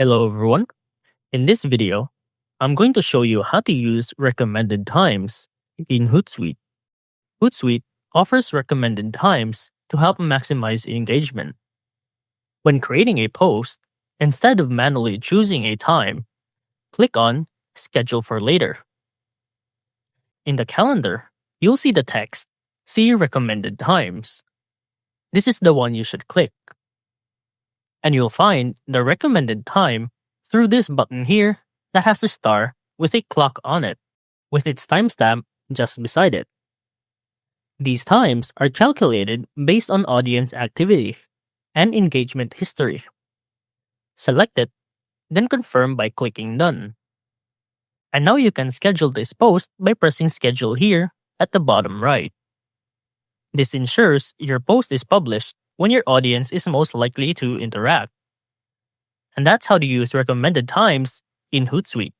Hello everyone. In this video, I'm going to show you how to use recommended times in Hootsuite. Hootsuite offers recommended times to help maximize engagement. When creating a post, instead of manually choosing a time, click on Schedule for Later. In the calendar, you'll see the text, See Recommended Times. This is the one you should click. And you'll find the recommended time through this button here that has a star with a clock on it, with its timestamp just beside it. These times are calculated based on audience activity and engagement history. Select it, then confirm by clicking Done. And now you can schedule this post by pressing Schedule here at the bottom right. This ensures your post is published when your audience is most likely to interact. And that's how to use recommended times in Hootsuite.